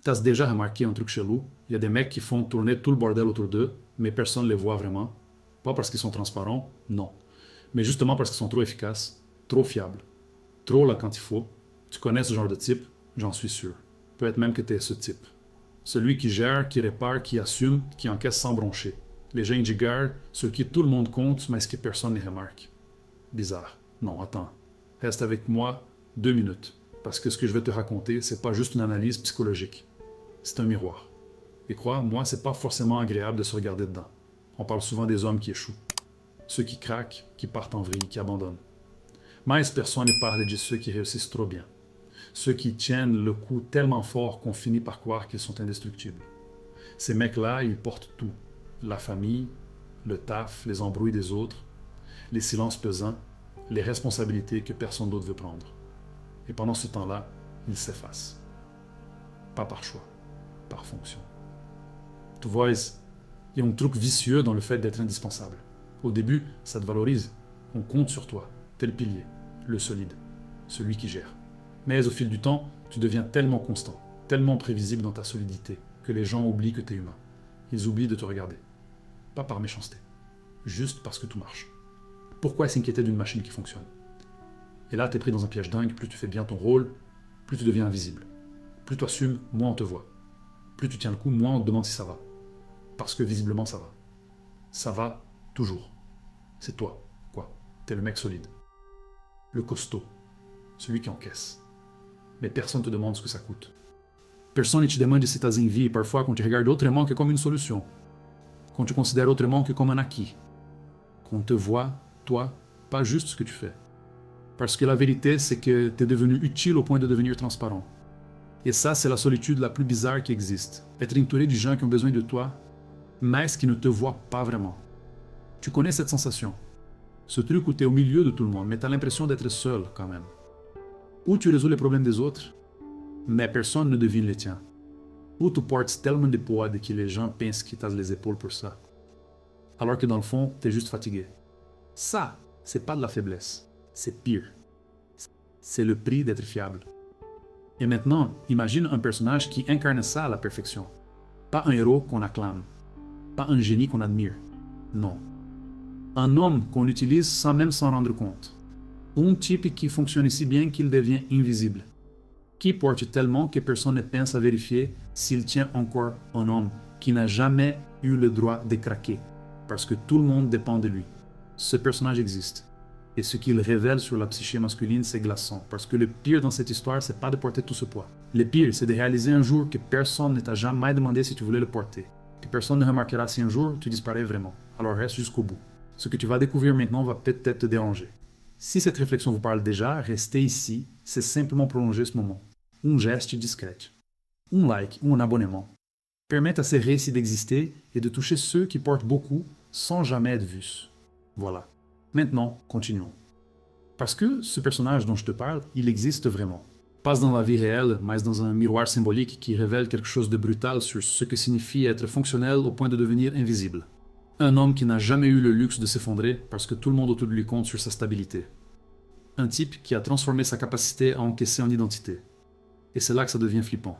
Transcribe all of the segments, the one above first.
T'as déjà remarqué un truc chelou? Il y a des mecs qui font tourner tout le bordel autour d'eux, mais personne ne les voit vraiment. Pas parce qu'ils sont transparents, non. Mais justement parce qu'ils sont trop efficaces, trop fiables. Trop là quand il faut. Tu connais ce genre de type? J'en suis sûr. Peut-être même que t'es ce type. Celui qui gère, qui répare, qui assume, qui encaisse sans broncher. Les gens gigas, sur qui tout le monde compte, mais ce que personne ne remarque. Bizarre. Non, attends. Reste avec moi 2 minutes. Parce que ce que je vais te raconter, c'est pas juste une analyse psychologique. C'est un miroir. Et crois-moi, c'est pas forcément agréable de se regarder dedans. On parle souvent des hommes qui échouent. Ceux qui craquent, qui partent en vrille, qui abandonnent. Mais personne ne parle de ceux qui réussissent trop bien. Ceux qui tiennent le coup tellement fort qu'on finit par croire qu'ils sont indestructibles. Ces mecs-là, ils portent tout. La famille, le taf, les embrouilles des autres, les silences pesants, les responsabilités que personne d'autre veut prendre. Et pendant ce temps-là, ils s'effacent. Pas par choix, par fonction. Tu vois, il y a un truc vicieux dans le fait d'être indispensable. Au début, ça te valorise. On compte sur toi. T'es le pilier, le solide, celui qui gère. Mais au fil du temps, tu deviens tellement constant, tellement prévisible dans ta solidité, que les gens oublient que t'es humain. Ils oublient de te regarder. Pas par méchanceté, juste parce que tout marche. Pourquoi s'inquiéter d'une machine qui fonctionne? Et là, t'es pris dans un piège dingue, plus tu fais bien ton rôle, plus tu deviens invisible. Plus tu assumes, moins on te voit. Plus tu tiens le coup, moins on te demande si ça va. Parce que visiblement ça va. Ça va toujours. C'est toi, quoi. T'es le mec solide. Le costaud. Celui qui encaisse. Mais personne ne te demande ce que ça coûte. Personne ne te demande si t'as envie, parfois qu'on te regarde autrement que comme une solution. Qu'on te considère autrement que comme un acquis. Qu'on te voit, toi, pas juste ce que tu fais. Parce que la vérité, c'est que t'es devenu utile au point de devenir transparent. Et ça, c'est la solitude la plus bizarre qui existe. Être entouré de gens qui ont besoin de toi, mais qui ne te voient pas vraiment. Tu connais cette sensation. Ce truc où t'es au milieu de tout le monde, mais t'as l'impression d'être seul quand même. Ou tu résous les problèmes des autres, mais personne ne devine les tiens. Ou tu portes tellement de poids que les gens pensent que t'as les épaules pour ça. Alors que dans le fond, t'es juste fatigué. Ça, c'est pas de la faiblesse. C'est pire. C'est le prix d'être fiable. Et maintenant, imagine un personnage qui incarne ça à la perfection. Pas un héros qu'on acclame. Pas un génie qu'on admire. Non. Un homme qu'on utilise sans même s'en rendre compte. Un type qui fonctionne si bien qu'il devient invisible. Qui porte tellement que personne ne pense à vérifier s'il tient encore un homme qui n'a jamais eu le droit de craquer. Parce que tout le monde dépend de lui. Ce personnage existe. Et ce qu'il révèle sur la psyché masculine, c'est glaçant. Parce que le pire dans cette histoire, c'est pas de porter tout ce poids. Le pire, c'est de réaliser un jour que personne ne t'a jamais demandé si tu voulais le porter. Que personne ne remarquera si un jour tu disparais vraiment. Alors reste jusqu'au bout. Ce que tu vas découvrir maintenant va peut-être te déranger. Si cette réflexion vous parle déjà, restez ici, c'est simplement prolonger ce moment. Un geste discret. Un like ou un abonnement. Permettent à ces récits d'exister et de toucher ceux qui portent beaucoup sans jamais être vus. Voilà. Maintenant, continuons. Parce que ce personnage dont je te parle, il existe vraiment. Pas dans la vie réelle, mais dans un miroir symbolique qui révèle quelque chose de brutal sur ce que signifie être fonctionnel au point de devenir invisible. Un homme qui n'a jamais eu le luxe de s'effondrer parce que tout le monde autour de lui compte sur sa stabilité. Un type qui a transformé sa capacité à encaisser en identité. Et c'est là que ça devient flippant.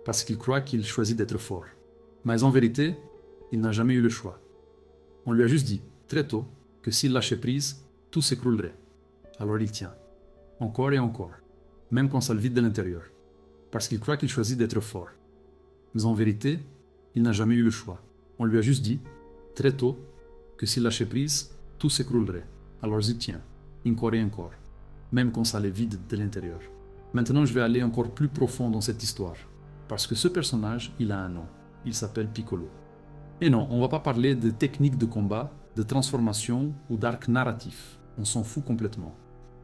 Parce qu'il croit qu'il choisit d'être fort. Mais en vérité, il n'a jamais eu le choix. On lui a juste dit, très tôt, que s'il lâchait prise, tout s'écroulerait. Alors il tient. Encore et encore. Même quand ça le vide de l'intérieur. Parce qu'il croit qu'il choisit d'être fort. Mais en vérité, il n'a jamais eu le choix. On lui a juste dit, très tôt, que s'il lâchait prise, tout s'écroulerait. Alors il tient. Encore et encore. Même quand ça le vide de l'intérieur. Maintenant, je vais aller encore plus profond dans cette histoire. Parce que ce personnage, il a un nom. Il s'appelle Piccolo. Et non, on ne va pas parler de techniques de combat, de transformation ou d'arc narratif. On s'en fout complètement.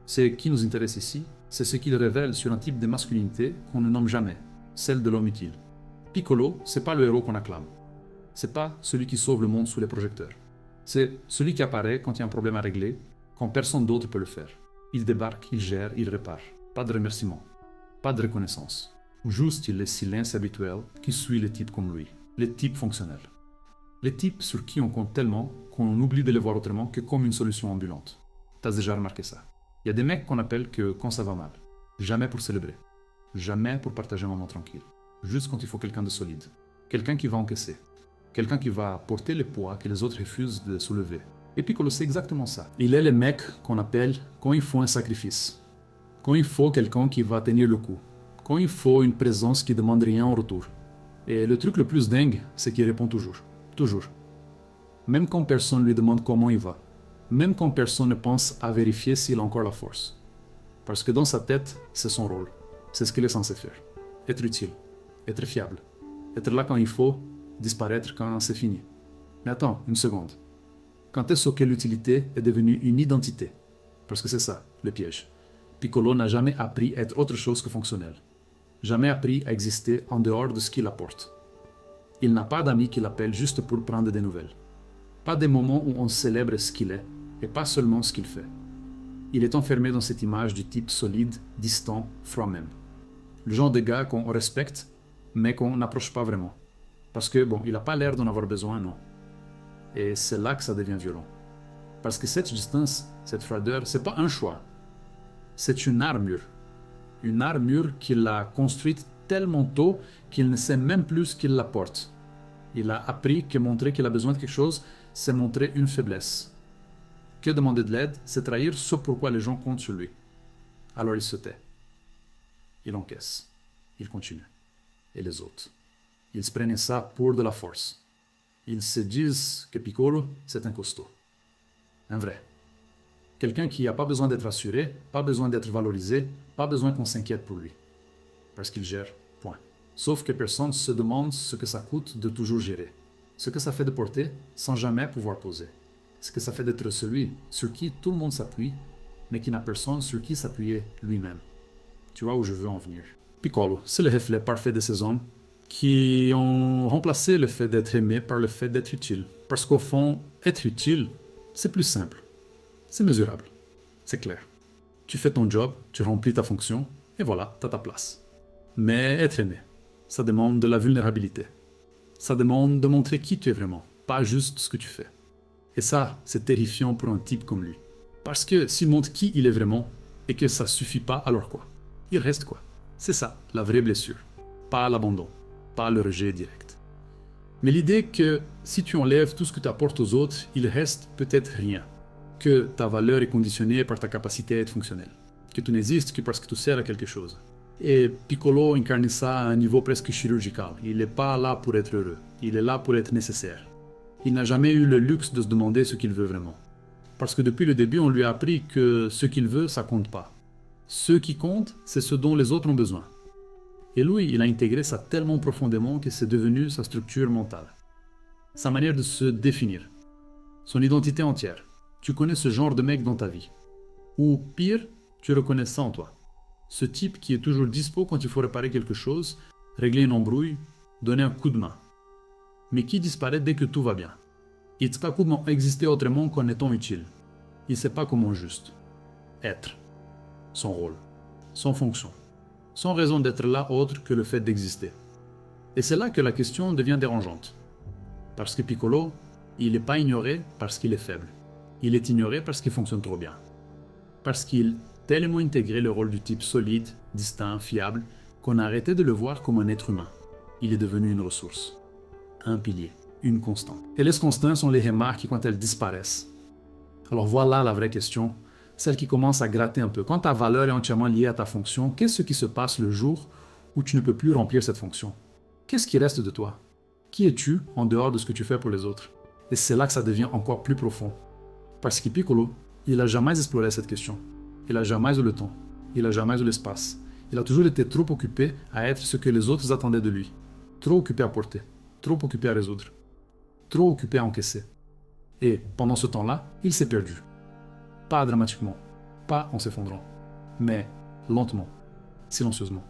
Ce qui nous intéresse ici, c'est ce qu'il révèle sur un type de masculinité qu'on ne nomme jamais, celle de l'homme utile. Piccolo, c'est pas le héros qu'on acclame. C'est pas celui qui sauve le monde sous les projecteurs. C'est celui qui apparaît quand il y a un problème à régler, quand personne d'autre peut le faire. Il débarque, il gère, il répare. Pas de remerciement, pas de reconnaissance. Juste le silence habituel qui suit les types comme lui, les types fonctionnels. Les types sur qui on compte tellement qu'on oublie de les voir autrement que comme une solution ambulante. T'as déjà remarqué ça. Il y a des mecs qu'on appelle que quand ça va mal. Jamais pour célébrer. Jamais pour partager un moment tranquille. juste quand il faut quelqu'un de solide. Quelqu'un qui va encaisser. Quelqu'un qui va porter le poids que les autres refusent de soulever. Et Piccolo, c'est exactement ça. Il est le mec qu'on appelle quand il faut un sacrifice. Quand il faut quelqu'un qui va tenir le coup. Quand il faut une présence qui demande rien en retour. Et le truc le plus dingue, c'est qu'il répond toujours. Toujours. Même quand personne lui demande comment il va. Même quand personne ne pense à vérifier s'il a encore la force. Parce que dans sa tête, c'est son rôle. C'est ce qu'il est censé faire. Être utile. Être fiable. Être là quand il faut, disparaître quand c'est fini. Mais attends, une seconde. Quand est-ce que l'utilité est devenue une identité? Parce que c'est ça, le piège. Piccolo n'a jamais appris à être autre chose que fonctionnel. Jamais appris à exister en dehors de ce qu'il apporte. Il n'a pas d'amis qui l'appellent juste pour prendre des nouvelles. Pas des moments où on célèbre ce qu'il est, et pas seulement ce qu'il fait. Il est enfermé dans cette image du type solide, distant, froid même. Le genre de gars qu'on respecte, mais qu'on n'approche pas vraiment. Parce que, bon, il n'a pas l'air d'en avoir besoin, non. Et c'est là que ça devient violent. Parce que cette distance, cette froideur, c'est pas un choix. C'est une armure. Une armure qu'il a construite tellement tôt qu'il ne sait même plus ce qu'il la porte. Il a appris que montrer qu'il a besoin de quelque chose, c'est montrer une faiblesse. Que demander de l'aide, c'est trahir ce pourquoi les gens comptent sur lui. Alors il se tait. Il encaisse. Il continue. Et les autres. Ils se prennent ça pour de la force. Ils se disent que Piccolo, c'est un costaud. Un vrai. Quelqu'un qui n'a pas besoin d'être rassuré, pas besoin d'être valorisé, pas besoin qu'on s'inquiète pour lui. Parce qu'il gère, point. Sauf que personne se demande ce que ça coûte de toujours gérer. Ce que ça fait de porter sans jamais pouvoir poser. Ce que ça fait d'être celui sur qui tout le monde s'appuie, mais qui n'a personne sur qui s'appuyer lui-même. Tu vois où je veux en venir. Piccolo, c'est le reflet parfait de ces hommes qui ont remplacé le fait d'être aimé par le fait d'être utile. Parce qu'au fond, être utile, c'est plus simple. C'est mesurable. C'est clair. Tu fais ton job, tu remplis ta fonction, et voilà, t'as ta place. Mais être aimé, ça demande de la vulnérabilité. Ça demande de montrer qui tu es vraiment, pas juste ce que tu fais. Et ça, c'est terrifiant pour un type comme lui. Parce que s'il montre qui il est vraiment, et que ça suffit pas, alors quoi? Il reste quoi? C'est ça, la vraie blessure. Pas l'abandon, pas le rejet direct. Mais l'idée que si tu enlèves tout ce que tu apportes aux autres, il reste peut-être rien. Que ta valeur est conditionnée par ta capacité à être fonctionnel. Que tu n'existes que parce que tu sers à quelque chose. Et Piccolo incarne ça à un niveau presque chirurgical. Il n'est pas là pour être heureux. Il est là pour être nécessaire. Il n'a jamais eu le luxe de se demander ce qu'il veut vraiment. Parce que depuis le début, on lui a appris que ce qu'il veut, ça compte pas. Ce qui compte, c'est ce dont les autres ont besoin. Et lui, il a intégré ça tellement profondément que c'est devenu sa structure mentale. Sa manière de se définir. Son identité entière. Tu connais ce genre de mec dans ta vie. Ou pire, tu reconnais ça en toi. Ce type qui est toujours dispo quand il faut réparer quelque chose, régler une embrouille, donner un coup de main. Mais qui disparaît dès que tout va bien. Il ne sait pas comment exister autrement qu'en étant utile. Il ne sait pas comment juste être. Son rôle. Son fonction. Sans raison d'être là autre que le fait d'exister. Et c'est là que la question devient dérangeante. Parce que Piccolo, il n'est pas ignoré parce qu'il est faible. Il est ignoré parce qu'il fonctionne trop bien. Parce qu'il a tellement intégré le rôle du type solide, distinct, fiable, qu'on a arrêté de le voir comme un être humain. Il est devenu une ressource. Un pilier. Une constante. Et les constantes sont les remarques quand elles disparaissent. Alors voilà la vraie question, celle qui commence à gratter un peu. Quand ta valeur est entièrement liée à ta fonction, qu'est-ce qui se passe le jour où tu ne peux plus remplir cette fonction? Qu'est-ce qui reste de toi? Qui es-tu en dehors de ce que tu fais pour les autres? Et c'est là que ça devient encore plus profond. Parce que Piccolo, il n'a jamais exploré cette question. Il n'a jamais eu le temps. Il n'a jamais eu l'espace. Il a toujours été trop occupé à être ce que les autres attendaient de lui. Trop occupé à porter. Trop occupé à résoudre. Trop occupé à encaisser. Et pendant ce temps-là, il s'est perdu. Pas dramatiquement. Pas en s'effondrant. Mais lentement. Silencieusement.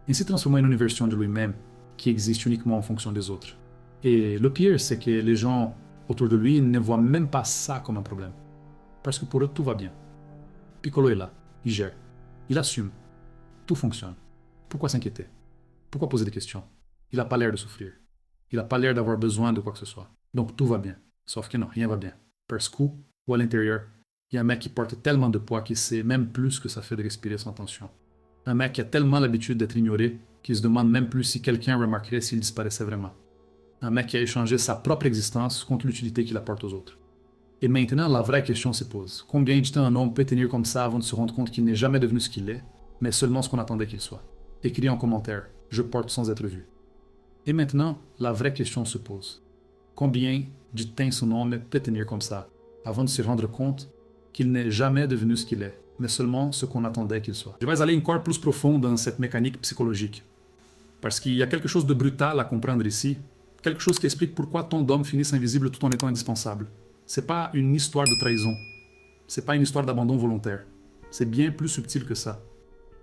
Il s'est transformé en une version de lui-même qui existe uniquement en fonction des autres. Et le pire, c'est que les gens autour de lui ne voient même pas ça comme un problème. Parce que pour eux, tout va bien. Piccolo est là, il gère, il assume. Tout fonctionne. Pourquoi s'inquiéter? Pourquoi poser des questions? Il n'a pas l'air de souffrir. Il n'a pas l'air d'avoir besoin de quoi que ce soit. Donc tout va bien. Sauf que non, rien va bien. Parce qu'où ou à l'intérieur, il y a un mec qui porte tellement de poids qu'il sait même plus ce que ça fait de respirer sans tension. Un mec qui a tellement l'habitude d'être ignoré qu'il se demande même plus si quelqu'un remarquerait s'il disparaissait vraiment. Un mec qui a échangé sa propre existence contre l'utilité qu'il apporte aux autres. Et maintenant, la vraie question se pose. Combien de temps un homme peut tenir comme ça avant de se rendre compte qu'il n'est jamais devenu ce qu'il est, mais seulement ce qu'on attendait qu'il soit? Écrit en commentaire, je porte sans être vu. Et maintenant, la vraie question se pose. Combien de temps son homme peut tenir comme ça avant de se rendre compte qu'il n'est jamais devenu ce qu'il est, mais seulement ce qu'on attendait qu'il soit? Je vais aller encore plus profond dans cette mécanique psychologique. Parce qu'il y a quelque chose de brutal à comprendre ici, quelque chose qui explique pourquoi tant d'hommes finissent invisibles tout en étant indispensables. C'est pas une histoire de trahison. C'est pas une histoire d'abandon volontaire. C'est bien plus subtil que ça.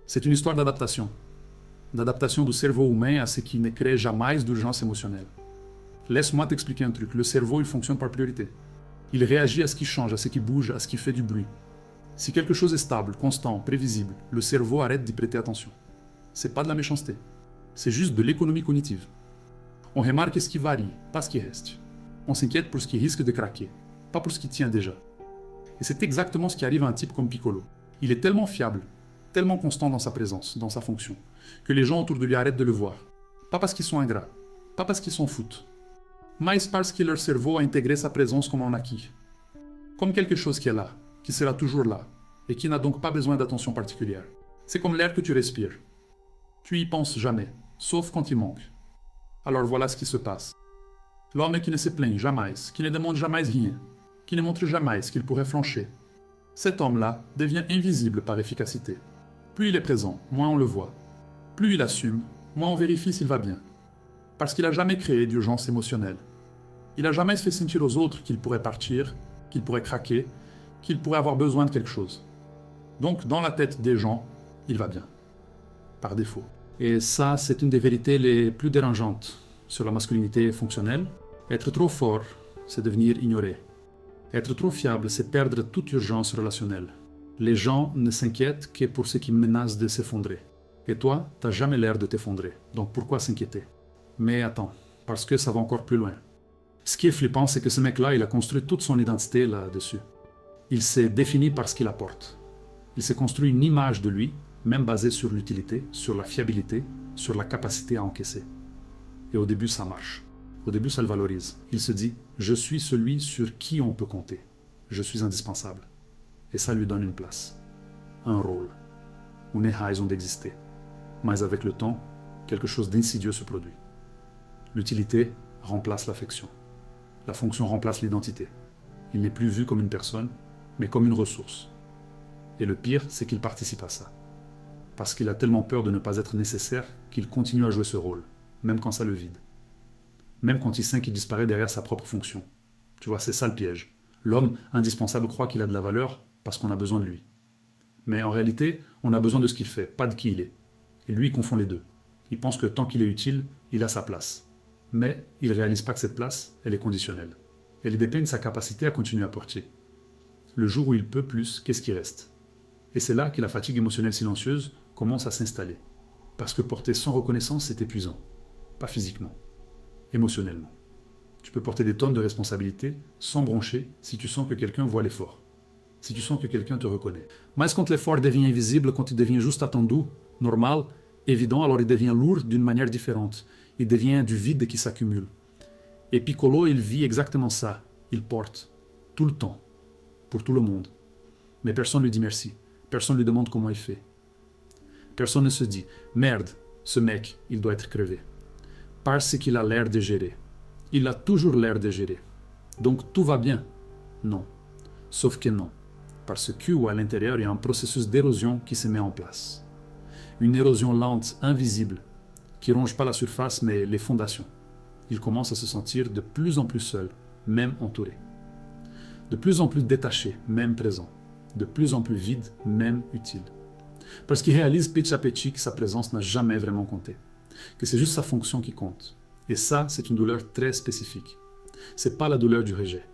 C'est une histoire d'adaptation. D'adaptation du cerveau humain à ce qui ne crée jamais d'urgence émotionnelle. Laisse-moi t'expliquer un truc. Le cerveau, il fonctionne par priorité. Il réagit à ce qui change, à ce qui bouge, à ce qui fait du bruit. Si quelque chose est stable, constant, prévisible, le cerveau arrête d'y prêter attention. C'est pas de la méchanceté. C'est juste de l'économie cognitive. On remarque ce qui varie, pas ce qui reste. On s'inquiète pour ce qui risque de craquer, pas pour ce qui tient déjà. Et c'est exactement ce qui arrive à un type comme Piccolo. Il est tellement fiable, tellement constant dans sa présence, dans sa fonction, que les gens autour de lui arrêtent de le voir. Pas parce qu'ils sont ingrats, pas parce qu'ils s'en foutent, mais parce que leur cerveau a intégré sa présence comme un acquis. Comme quelque chose qui est là, qui sera toujours là, et qui n'a donc pas besoin d'attention particulière. C'est comme l'air que tu respires. Tu y penses jamais, sauf quand il manque. Alors voilà ce qui se passe. L'homme qui ne se plaint jamais, qui ne demande jamais rien, qui ne montre jamais ce qu'il pourrait flancher. Cet homme-là devient invisible par efficacité. Plus il est présent, moins on le voit. Plus il assume, moins on vérifie s'il va bien. Parce qu'il n'a jamais créé d'urgence émotionnelle. Il n'a jamais fait sentir aux autres qu'il pourrait partir, qu'il pourrait craquer, qu'il pourrait avoir besoin de quelque chose. Donc, dans la tête des gens, il va bien. Par défaut. Et ça, c'est une des vérités les plus dérangeantes sur la masculinité fonctionnelle. Être trop fort, c'est devenir ignoré. Être trop fiable, c'est perdre toute urgence relationnelle. Les gens ne s'inquiètent que pour ce qui menace de s'effondrer. Et toi, t'as jamais l'air de t'effondrer. Donc pourquoi s'inquiéter? Mais attends, parce que ça va encore plus loin. Ce qui est flippant, c'est que ce mec-là, il a construit toute son identité là-dessus. Il s'est défini par ce qu'il apporte. Il s'est construit une image de lui, même basée sur l'utilité, sur la fiabilité, sur la capacité à encaisser. Et au début, ça marche. Au début, ça le valorise. Il se dit, je suis celui sur qui on peut compter. Je suis indispensable. Et ça lui donne une place, un rôle, une raison d'exister. Mais avec le temps, quelque chose d'insidieux se produit. L'utilité remplace l'affection. La fonction remplace l'identité. Il n'est plus vu comme une personne, mais comme une ressource. Et le pire, c'est qu'il participe à ça. Parce qu'il a tellement peur de ne pas être nécessaire qu'il continue à jouer ce rôle, même quand ça le vide. Même quand il sait qu'il disparaît derrière sa propre fonction. Tu vois, c'est ça le piège. L'homme indispensable croit qu'il a de la valeur parce qu'on a besoin de lui. Mais en réalité, on a besoin de ce qu'il fait, pas de qui il est. Et lui, il confond les deux. Il pense que tant qu'il est utile, il a sa place. Mais il ne réalise pas que cette place, elle est conditionnelle. Elle dépend de sa capacité à continuer à porter. Le jour où il peut plus, qu'est-ce qui reste? Et c'est là que la fatigue émotionnelle silencieuse commence à s'installer. Parce que porter sans reconnaissance, c'est épuisant. Pas physiquement, émotionnellement. Tu peux porter des tonnes de responsabilités sans broncher si tu sens que quelqu'un voit l'effort. Si tu sens que quelqu'un te reconnaît. Mais quand l'effort devient invisible, quand il devient juste attendu, normal, évident, alors il devient lourd d'une manière différente. Il devient du vide qui s'accumule. Et Piccolo, il vit exactement ça. Il porte, tout le temps, pour tout le monde. Mais personne ne lui dit merci. Personne ne lui demande comment il fait. Personne ne se dit « Merde, ce mec, il doit être crevé. » Parce qu'il a l'air de gérer. Il a toujours l'air de gérer. Donc tout va bien. Non. Sauf que non. Parce que à l'intérieur, il y a un processus d'érosion qui se met en place. Une érosion lente, invisible, qui ronge pas la surface mais les fondations. Il commence à se sentir de plus en plus seul, même entouré. De plus en plus détaché, même présent. De plus en plus vide, même utile. Parce qu'il réalise petit à petit que sa présence n'a jamais vraiment compté. Que c'est juste sa fonction qui compte. Et ça, c'est une douleur très spécifique. C'est pas la douleur du rejet.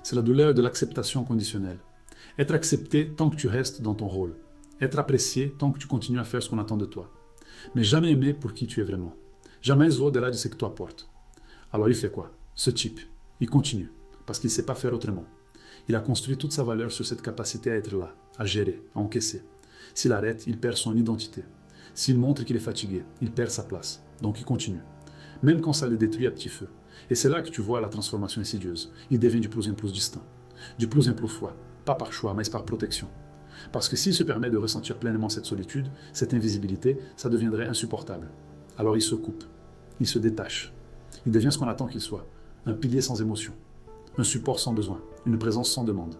C'est la douleur de l'acceptation conditionnelle. Être accepté tant que tu restes dans ton rôle. Être apprécié tant que tu continues à faire ce qu'on attend de toi. Mais jamais aimé pour qui tu es vraiment. Jamais au-delà de ce que toi apportes. Alors il fait quoi? Ce type, il continue. Parce qu'il ne sait pas faire autrement. Il a construit toute sa valeur sur cette capacité à être là, à gérer, à encaisser. S'il arrête, il perd son identité. S'il montre qu'il est fatigué, il perd sa place. Donc il continue. Même quand ça le détruit à petit feu. Et c'est là que tu vois la transformation insidieuse. Il devient du plus en plus distant. Du plus en plus froid. Pas par choix, mais par protection. Parce que s'il se permet de ressentir pleinement cette solitude, cette invisibilité, ça deviendrait insupportable. Alors il se coupe. Il se détache. Il devient ce qu'on attend qu'il soit. Un pilier sans émotion. Un support sans besoin. Une présence sans demande.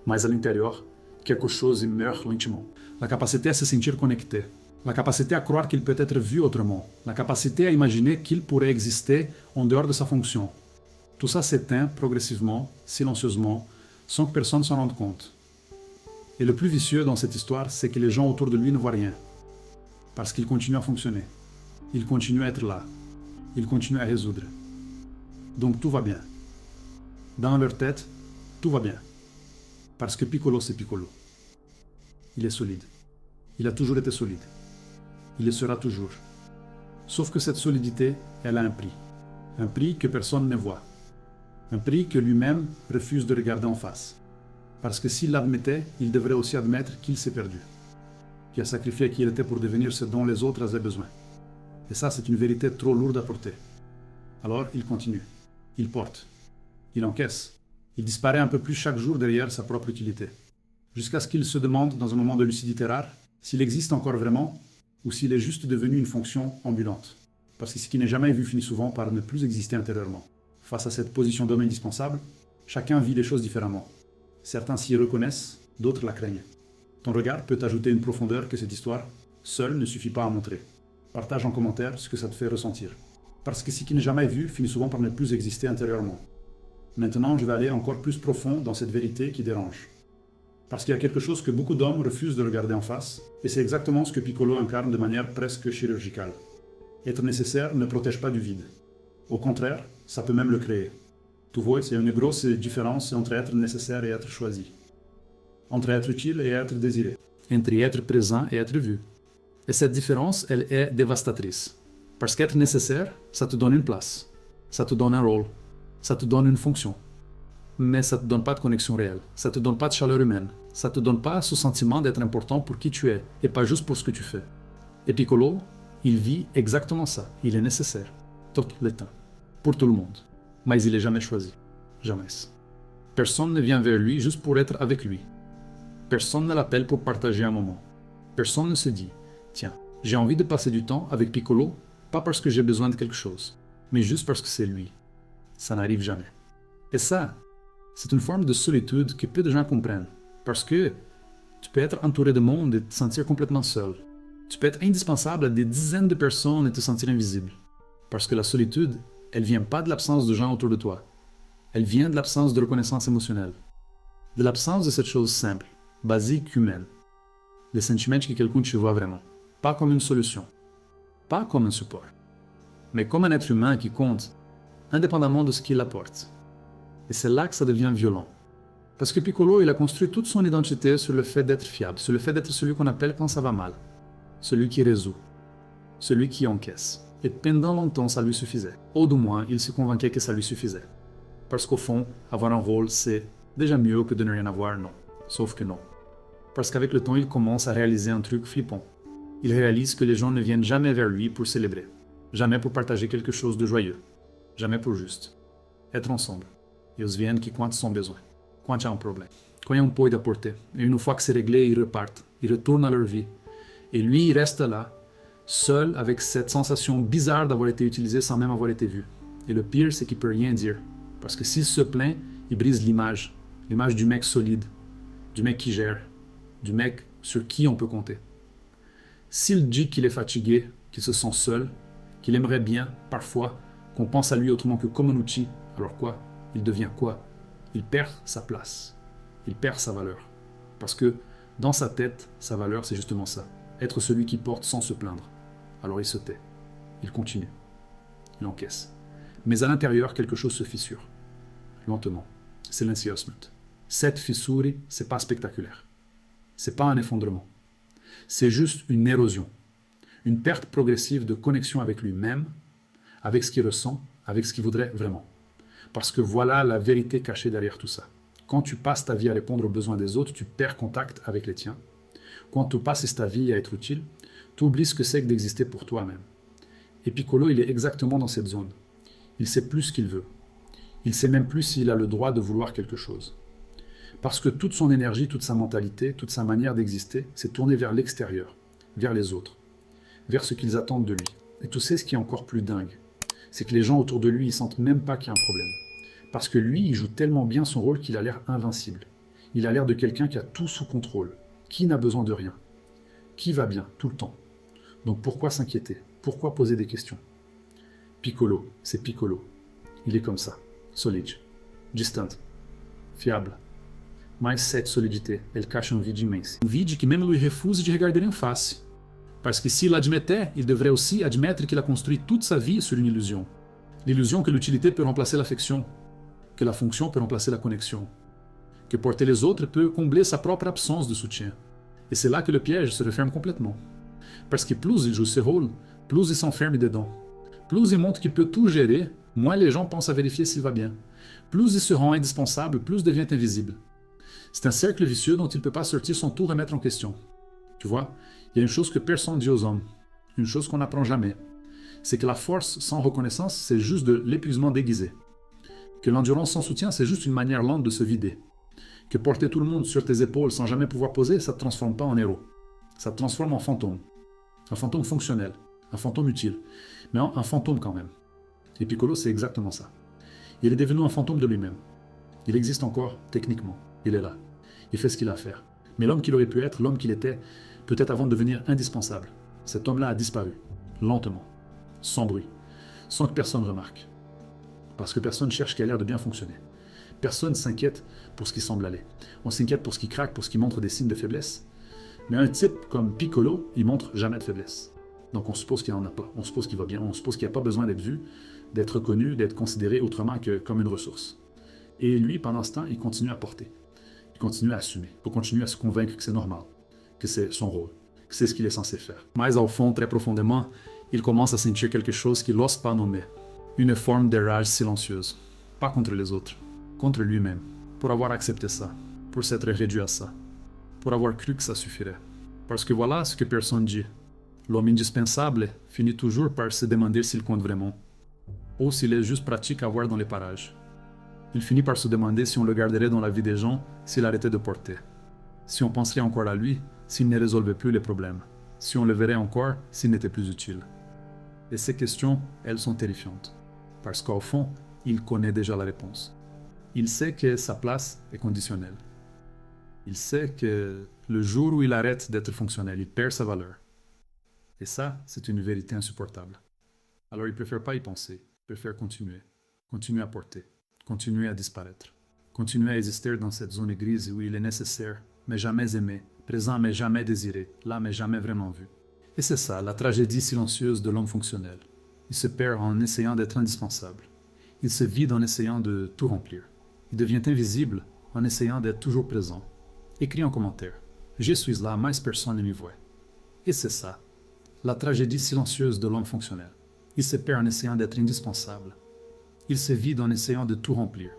Mais à l'intérieur, quelque chose meurt lentement. La capacité à se sentir connecté. La capacité à croire qu'il peut être vu autrement. La capacité à imaginer qu'il pourrait exister en dehors de sa fonction. Tout ça s'éteint progressivement, silencieusement, sans que personne s'en rende compte. Et le plus vicieux dans cette histoire, c'est que les gens autour de lui ne voient rien. Parce qu'il continue à fonctionner. Il continue à être là. Il continue à résoudre. Donc tout va bien. Dans leur tête, tout va bien. Parce que Piccolo, c'est Piccolo. Il est solide. Il a toujours été solide. Il le sera toujours. Sauf que cette solidité, elle a un prix. Un prix que personne ne voit. Un prix que lui-même refuse de regarder en face. Parce que s'il l'admettait, il devrait aussi admettre qu'il s'est perdu. Qu'il a sacrifié qui il était pour devenir ce dont les autres avaient besoin. Et ça, c'est une vérité trop lourde à porter. Alors, il continue. Il porte. Il encaisse. Il disparaît un peu plus chaque jour derrière sa propre utilité. Jusqu'à ce qu'il se demande, dans un moment de lucidité rare, s'il existe encore vraiment, ou s'il est juste devenu une fonction ambulante. Parce que ce qui n'est jamais vu finit souvent par ne plus exister intérieurement. Face à cette position d'homme indispensable, chacun vit les choses différemment. Certains s'y reconnaissent, d'autres la craignent. Ton regard peut ajouter une profondeur que cette histoire, seule, ne suffit pas à montrer. Partage en commentaire ce que ça te fait ressentir. Parce que ce qui n'est jamais vu finit souvent par ne plus exister intérieurement. Maintenant, je vais aller encore plus profond dans cette vérité qui dérange. Parce qu'il y a quelque chose que beaucoup d'hommes refusent de regarder en face, et c'est exactement ce que Piccolo incarne de manière presque chirurgicale. Être nécessaire ne protège pas du vide. Au contraire, ça peut même le créer. Tu vois, c'est une grosse différence entre être nécessaire et être choisi. Entre être utile et être désiré. Entre être présent et être vu. Et cette différence, elle est dévastatrice. Parce qu'être nécessaire, ça te donne une place. Ça te donne un rôle. Ça te donne une fonction. Mais ça ne te donne pas de connexion réelle. Ça ne te donne pas de chaleur humaine. Ça ne te donne pas ce sentiment d'être important pour qui tu es, et pas juste pour ce que tu fais. Et Piccolo, il vit exactement ça. Il est nécessaire. Tout le temps. Pour tout le monde. Mais il n'est jamais choisi. Jamais. Personne ne vient vers lui juste pour être avec lui. Personne ne l'appelle pour partager un moment. Personne ne se dit, tiens, j'ai envie de passer du temps avec Piccolo, pas parce que j'ai besoin de quelque chose, mais juste parce que c'est lui. Ça n'arrive jamais. Et ça, c'est une forme de solitude que peu de gens comprennent. Parce que tu peux être entouré de monde et te sentir complètement seul. Tu peux être indispensable à des dizaines de personnes et te sentir invisible. Parce que la solitude, elle vient pas de l'absence de gens autour de toi. Elle vient de l'absence de reconnaissance émotionnelle. De l'absence de cette chose simple, basique, humaine. Le sentiment que quelqu'un te voit vraiment. Pas comme une solution. Pas comme un support. Mais comme un être humain qui compte, indépendamment de ce qu'il apporte. Et c'est là que ça devient violent. Parce que Piccolo, il a construit toute son identité sur le fait d'être fiable, sur le fait d'être celui qu'on appelle quand ça va mal. Celui qui résout. Celui qui encaisse. Et pendant longtemps, ça lui suffisait. Ou du moins, il se convainquait que ça lui suffisait. Parce qu'au fond, avoir un rôle, c'est déjà mieux que de ne rien avoir, non. Sauf que non. Parce qu'avec le temps, il commence à réaliser un truc flippant. Il réalise que les gens ne viennent jamais vers lui pour célébrer. Jamais pour partager quelque chose de joyeux. Jamais pour juste être ensemble. Ils viennent que quand ils ont besoin. Quand il y a un problème. Quand il y a un point à porter. Et une fois que c'est réglé, ils repartent. Ils retournent à leur vie. Et lui, il reste là, seul avec cette sensation bizarre d'avoir été utilisé sans même avoir été vu. Et le pire, c'est qu'il peut rien dire. Parce que s'il se plaint, il brise l'image. L'image du mec solide. Du mec qui gère. Du mec sur qui on peut compter. S'il dit qu'il est fatigué, qu'il se sent seul, qu'il aimerait bien, parfois, qu'on pense à lui autrement que comme un outil, alors quoi? Il devient quoi? Il perd sa place. Il perd sa valeur. Parce que, dans sa tête, sa valeur, c'est justement ça. Être celui qui porte sans se plaindre. Alors il se tait. Il continue. Il encaisse. Mais à l'intérieur, quelque chose se fissure. Lentement. Silencieusement. Cette fissure, c'est pas spectaculaire. C'est pas un effondrement. C'est juste une érosion. Une perte progressive de connexion avec lui-même, avec ce qu'il ressent, avec ce qu'il voudrait vraiment. Parce que voilà la vérité cachée derrière tout ça. Quand tu passes ta vie à répondre aux besoins des autres, tu perds contact avec les tiens. Quand tu passes ta vie à être utile, Tu oublies ce que c'est que d'exister pour toi-même. Et Piccolo, il est exactement dans cette zone. Il sait plus ce qu'il veut. Il sait même plus s'il a le droit de vouloir quelque chose. Parce que toute son énergie, toute sa mentalité, toute sa manière d'exister, s'est tournée vers l'extérieur, vers les autres, vers ce qu'ils attendent de lui. Et tu sais ce qui est encore plus dingue, c'est que les gens autour de lui, ils sentent même pas qu'il y a un problème. Parce que lui, il joue tellement bien son rôle qu'il a l'air invincible. Il a l'air de quelqu'un qui a tout sous contrôle, qui n'a besoin de rien, qui va bien, tout le temps. Donc pourquoi s'inquiéter? Pourquoi poser des questions? Piccolo, c'est Piccolo. Il est comme ça, solide, distant, fiable. Mas cette solidité, elle cache um vide immenso. Um vide que même lui refuse de regarder en face. Parce que s'il admettait, il devrait aussi admettre qu'il a construit toute sa vie sur une illusion. L'illusion que l'utilité peut remplacer l'affection, que la fonction peut remplacer la connexion, que porter les autres peut combler sa propre absence de soutien. Et c'est là que le piège se referme complètement. Parce que plus il joue ce rôle, plus il s'enferme dedans. Plus il montre qu'il peut tout gérer, moins les gens pensent à vérifier s'il va bien. Plus il se rend indispensable, plus il devient invisible. C'est un cercle vicieux dont il ne peut pas sortir sans tout remettre en question. Tu vois, il y a une chose que personne ne dit aux hommes, une chose qu'on n'apprend jamais. C'est que la force sans reconnaissance, c'est juste de l'épuisement déguisé. Que l'endurance sans soutien, c'est juste une manière lente de se vider. Que porter tout le monde sur tes épaules sans jamais pouvoir poser, ça ne te transforme pas en héros. Ça te transforme en fantôme. Un fantôme fonctionnel, un fantôme utile, mais un fantôme quand même. Et Piccolo, c'est exactement ça. Il est devenu un fantôme de lui-même. Il existe encore, techniquement. Il est là. Il fait ce qu'il a à faire. Mais l'homme qu'il aurait pu être, l'homme qu'il était, peut-être avant de devenir indispensable. Cet homme-là a disparu. Lentement. Sans bruit. Sans que personne remarque. Parce que personne cherche qui a l'air de bien fonctionner. Personne s'inquiète pour ce qui semble aller. On s'inquiète pour ce qui craque, pour ce qui montre des signes de faiblesse. Mais un type comme Piccolo, il montre jamais de faiblesse. Donc on suppose qu'il n'en a pas. On suppose qu'il va bien. On suppose qu'il n'y a pas besoin d'être vu, d'être reconnu, d'être considéré autrement que comme une ressource. Et lui, pendant ce temps, il continue à porter. Il continue à assumer. Il continue à se convaincre que c'est normal, que c'est son rôle, que c'est ce qu'il est censé faire. Mais au fond, très profondément, il commence à sentir quelque chose qu'il n'ose pas nommer. Une forme de rage silencieuse. Pas contre les autres, contre lui-même. Pour avoir accepté ça, pour s'être réduit à ça, pour avoir cru que ça suffirait. Parce que voilà ce que personne dit. L'homme indispensable finit toujours par se demander s'il compte vraiment, ou s'il est juste pratique à voir dans les parages. Il finit par se demander si on le garderait dans la vie des gens s'il arrêtait de porter. Si on penserait encore à lui s'il ne résolvait plus les problèmes. Si on le verrait encore s'il n'était plus utile. Et ces questions, elles sont terrifiantes. Parce qu'au fond, il connaît déjà la réponse. Il sait que sa place est conditionnelle. Il sait que le jour où il arrête d'être fonctionnel, il perd sa valeur. Et ça, c'est une vérité insupportable. Alors il préfère pas y penser, il préfère continuer. Continuer à porter. Continuer à disparaître. Continuer à exister dans cette zone grise où il est nécessaire, mais jamais aimé, présent mais jamais désiré, là mais jamais vraiment vu. Et c'est ça, la tragédie silencieuse de l'homme fonctionnel. Il se perd en essayant d'être indispensable. Il se vide en essayant de tout remplir. Il devient invisible en essayant d'être toujours présent. Écris en commentaire. Je suis là, mais personne ne me voit. Et c'est ça, la tragédie silencieuse de l'homme fonctionnel. Il se perd en essayant d'être indispensable. Il se vide en essayant de tout remplir.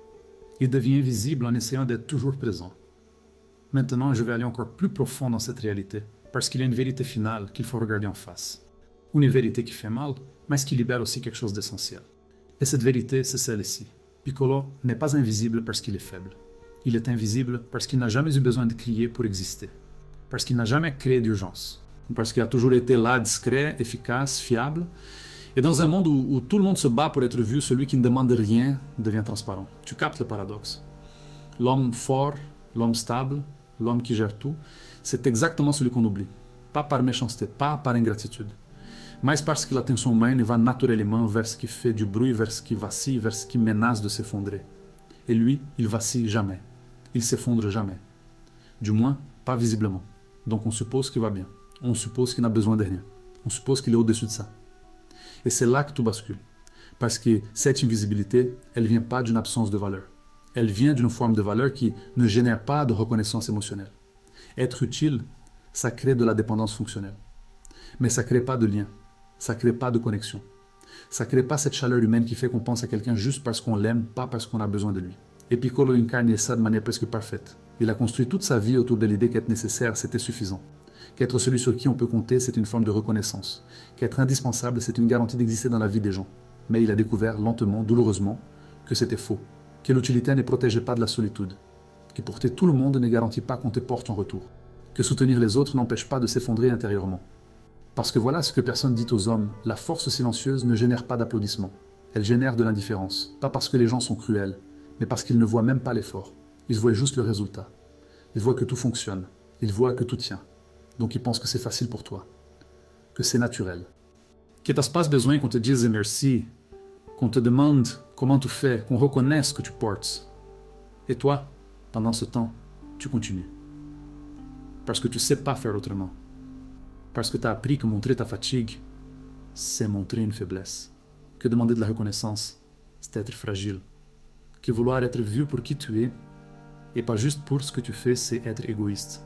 Il devient invisible en essayant d'être toujours présent. Maintenant, je vais aller encore plus profond dans cette réalité, parce qu'il y a une vérité finale qu'il faut regarder en face. Une vérité qui fait mal, mais qui libère aussi quelque chose d'essentiel. Et cette vérité, c'est celle-ci. Piccolo n'est pas invisible parce qu'il est faible. Il est invisible parce qu'il n'a jamais eu besoin de crier pour exister. Parce qu'il n'a jamais créé d'urgence. Parce qu'il a toujours été là, discret, efficace, fiable. Et dans un monde où tout le monde se bat pour être vu, celui qui ne demande rien devient transparent. Tu captes le paradoxe. L'homme fort, l'homme stable, l'homme qui gère tout, c'est exactement celui qu'on oublie. Pas par méchanceté, pas par ingratitude. Mais parce que l'attention humaine va naturellement vers ce qui fait du bruit, vers ce qui vacille, vers ce qui menace de s'effondrer. Et lui, il vacille jamais. Il s'effondre jamais. Du moins, pas visiblement. Donc on suppose qu'il va bien. On suppose qu'il n'a besoin de rien. On suppose qu'il est au-dessus de ça. Et c'est là que tout bascule. Parce que cette invisibilité, elle ne vient pas d'une absence de valeur. Elle vient d'une forme de valeur qui ne génère pas de reconnaissance émotionnelle. Être utile, ça crée de la dépendance fonctionnelle. Mais ça ne crée pas de lien. Ça ne crée pas de connexion. Ça ne crée pas cette chaleur humaine qui fait qu'on pense à quelqu'un juste parce qu'on l'aime, pas parce qu'on a besoin de lui. Et Piccolo incarne ça de manière presque parfaite. Il a construit toute sa vie autour de l'idée qu'être nécessaire, c'était suffisant. qu'être celui sur qui on peut compter, c'est une forme de reconnaissance, qu'être indispensable, c'est une garantie d'exister dans la vie des gens. Mais il a découvert lentement, douloureusement, que c'était faux, que l'utilité ne protégeait pas de la solitude, que porter tout le monde ne garantit pas qu'on te porte en retour, que soutenir les autres n'empêche pas de s'effondrer intérieurement. Parce que voilà ce que personne dit aux hommes, la force silencieuse ne génère pas d'applaudissements, elle génère de l'indifférence, pas parce que les gens sont cruels, mais parce qu'ils ne voient même pas l'effort, ils voient juste le résultat. Ils voient que tout fonctionne, ils voient que tout tient, donc ils pensent que c'est facile pour toi, que c'est naturel. Que tu n'as pas besoin qu'on te dise merci, qu'on te demande comment tu fais, qu'on reconnaisse ce que tu portes. Et toi, pendant ce temps, tu continues. Parce que tu ne sais pas faire autrement. Parce que tu as appris que montrer ta fatigue, c'est montrer une faiblesse. Que demander de la reconnaissance, c'est être fragile. Que vouloir être vu pour qui tu es, et pas juste pour ce que tu fais, c'est être égoïste.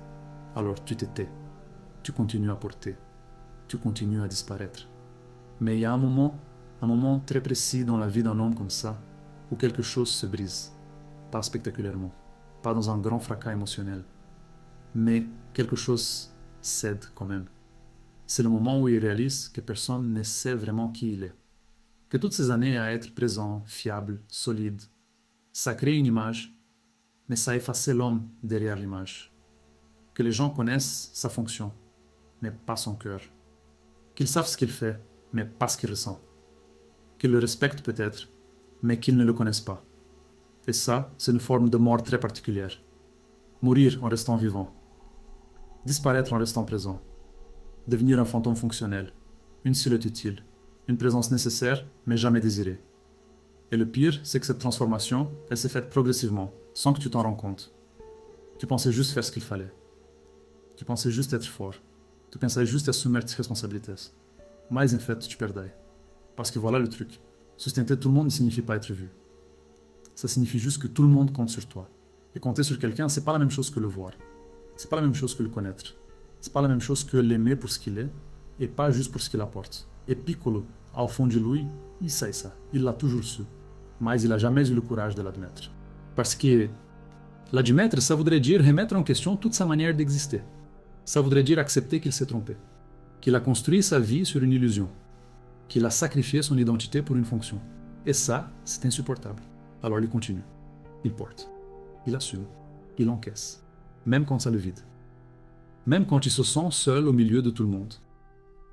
Alors tu te tais, tu continues à porter, tu continues à disparaître. Mais il y a un moment très précis dans la vie d'un homme comme ça, où quelque chose se brise. Pas spectaculairement, pas dans un grand fracas émotionnel, mais quelque chose cède quand même. C'est le moment où il réalise que personne ne sait vraiment qui il est. Que toutes ces années à être présent, fiable, solide, ça crée une image, mais ça a effacé l'homme derrière l'image. Que les gens connaissent sa fonction, mais pas son cœur. Qu'ils savent ce qu'il fait, mais pas ce qu'il ressent. Qu'ils le respectent peut-être, mais qu'ils ne le connaissent pas. Et ça, c'est une forme de mort très particulière. Mourir en restant vivant. Disparaître en restant présent. Devenir un fantôme fonctionnel. Une silhouette utile. Une présence nécessaire, mais jamais désirée. Et le pire, c'est que cette transformation, elle s'est faite progressivement, sans que tu t'en rends compte. Tu pensais juste faire ce qu'il fallait. Tu pensais juste être fort. Tu pensais juste assumer tes responsabilités. Mais en fait, tu perdais. Parce que voilà le truc. Sustenter tout le monde ne signifie pas être vu. Ça signifie juste que tout le monde compte sur toi. Et compter sur quelqu'un, c'est pas la même chose que le voir. C'est pas la même chose que le connaître. C'est pas la même chose que l'aimer pour ce qu'il est, et pas juste pour ce qu'il apporte. Et Piccolo, au fond de lui, il sait ça. Il l'a toujours su. Mais il n'a jamais eu le courage de l'admettre. Parce que l'admettre, ça voudrait dire remettre en question toute sa manière d'exister. Ça voudrait dire accepter qu'il s'est trompé. Qu'il a construit sa vie sur une illusion. Qu'il a sacrifié son identité pour une fonction. Et ça, c'est insupportable. Alors il continue. Il porte. Il assume. Il encaisse. Même quand ça le vide. Même quand il se sent seul au milieu de tout le monde.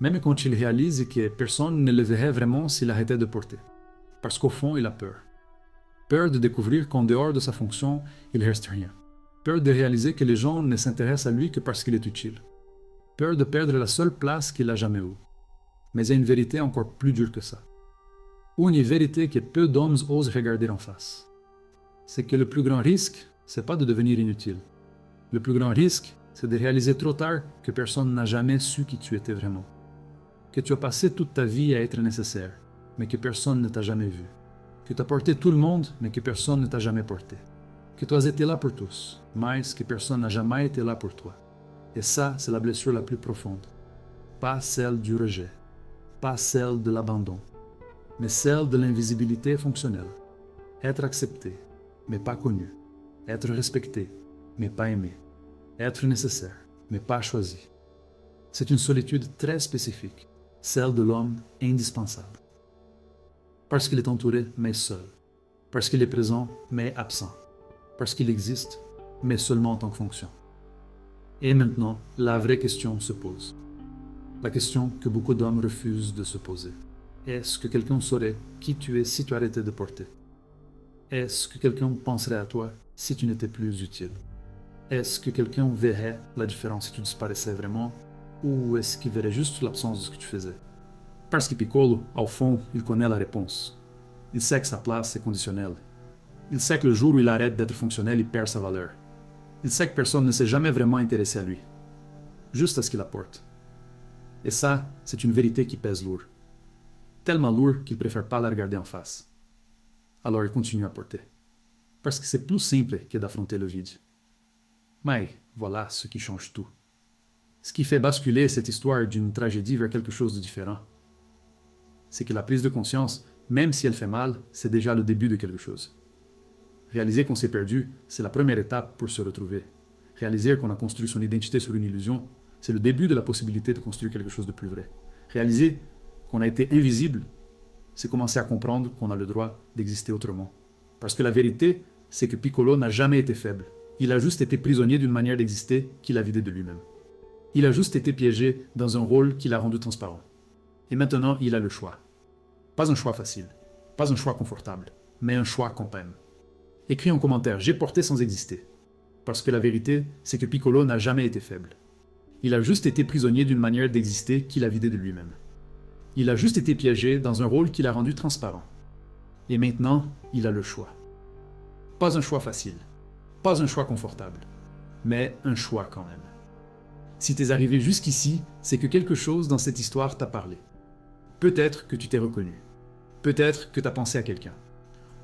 Même quand il réalise que personne ne le verrait vraiment s'il arrêtait de porter. Parce qu'au fond, il a peur. Peur de découvrir qu'en dehors de sa fonction, il ne reste rien. Peur de réaliser que les gens ne s'intéressent à lui que parce qu'il est utile. Peur de perdre la seule place qu'il a jamais eue. Mais il y a une vérité encore plus dure que ça. Ou une vérité que peu d'hommes osent regarder en face. C'est que le plus grand risque, c'est pas de devenir inutile. Le plus grand risque, c'est de réaliser trop tard que personne n'a jamais su qui tu étais vraiment. Que tu as passé toute ta vie à être nécessaire, mais que personne ne t'a jamais vu. Que tu as porté tout le monde, mais que personne ne t'a jamais porté. Que tu as été là pour tous, mais que personne n'a jamais été là pour toi. Et ça, c'est la blessure la plus profonde. Pas celle du rejet, pas celle de l'abandon, mais celle de l'invisibilité fonctionnelle. Être accepté, mais pas connu. Être respecté, mais pas aimé. Être nécessaire, mais pas choisi. C'est une solitude très spécifique, celle de l'homme indispensable. Parce qu'il est entouré, mais seul. Parce qu'il est présent, mais absent. Parce qu'il existe, mais seulement en tant que fonction. Et maintenant, la vraie question se pose. La question que beaucoup d'hommes refusent de se poser. Est-ce que quelqu'un saurait qui tu es si tu arrêtais de porter? Est-ce que quelqu'un penserait à toi si tu n'étais plus utile? Est-ce que quelqu'un verrait la différence si tu disparaissais vraiment? Ou est-ce qu'il verrait juste l'absence de ce que tu faisais? Parce que Piccolo, au fond, il connaît la réponse. Il sait que sa place est conditionnelle. Il sait que le jour où il arrête d'être fonctionnel, il perd sa valeur. Il sait que personne ne s'est jamais vraiment intéressé à lui. Juste à ce qu'il apporte. Et ça, c'est une vérité qui pèse lourd. Tellement lourd qu'il préfère pas la regarder en face. Alors il continue à porter. Parce que c'est plus simple que d'affronter le vide. Mais voilà ce qui change tout. Ce qui fait basculer cette histoire d'une tragédie vers quelque chose de différent. C'est que la prise de conscience, même si elle fait mal, c'est déjà le début de quelque chose. Réaliser qu'on s'est perdu, c'est la première étape pour se retrouver. Réaliser qu'on a construit son identité sur une illusion, C'est le début de la possibilité de construire quelque chose de plus vrai. Réaliser qu'on a été invisible, c'est commencer à comprendre qu'on a le droit d'exister autrement. Parce que la vérité, c'est que Piccolo n'a jamais été faible. Il a juste été prisonnier d'une manière d'exister qu'il a vidée de lui-même. Il a juste été piégé dans un rôle qui l'a rendu transparent. Et maintenant, il a le choix. Pas un choix facile, pas un choix confortable, mais un choix qu'on aime. Écris en commentaire « J'ai porté sans exister ». Parce que la vérité, c'est que Piccolo n'a jamais été faible. Il a juste été prisonnier d'une manière d'exister qu'il a vidée de lui-même. Il a juste été piégé dans un rôle qu'il a rendu transparent. Et maintenant, il a le choix. Pas un choix facile, pas un choix confortable, mais un choix quand même. Si t'es arrivé jusqu'ici, c'est que quelque chose dans cette histoire t'a parlé. Peut-être que tu t'es reconnu. Peut-être que t'as pensé à quelqu'un.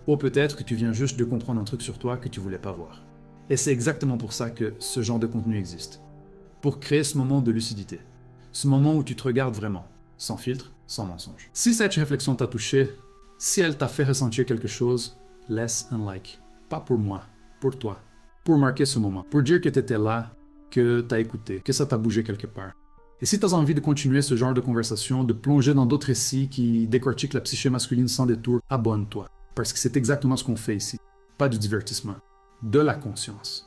Ou peut-être que tu viens juste de comprendre un truc sur toi que tu voulais pas voir. Et c'est exactement pour ça que ce genre de contenu existe. Pour créer ce moment de lucidité. Ce moment où tu te regardes vraiment, sans filtre, sans mensonge. Si cette réflexion t'a touché, si elle t'a fait ressentir quelque chose, laisse un like. Pas pour moi, pour toi. Pour marquer ce moment. Pour dire que t'étais là, que t'as écouté, que ça t'a bougé quelque part. Et si t'as envie de continuer ce genre de conversation, de plonger dans d'autres récits qui décortiquent la psyché masculine sans détour, abonne-toi. Parce que c'est exactement ce qu'on fait ici. Pas du divertissement. De la conscience.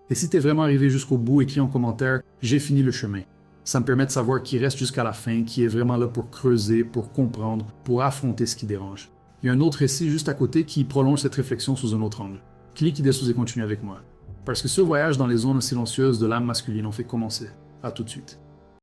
Et si t'es vraiment arrivé jusqu'au bout, écris en commentaire « J'ai fini le chemin ». Ça me permet de savoir qui reste jusqu'à la fin, qui est vraiment là pour creuser, pour comprendre, pour affronter ce qui dérange. Il y a un autre récit juste à côté qui prolonge cette réflexion sous un autre angle. Clique ici et continue avec moi. Parce que ce voyage dans les zones silencieuses de l'âme masculine, on fait commencer. À tout de suite.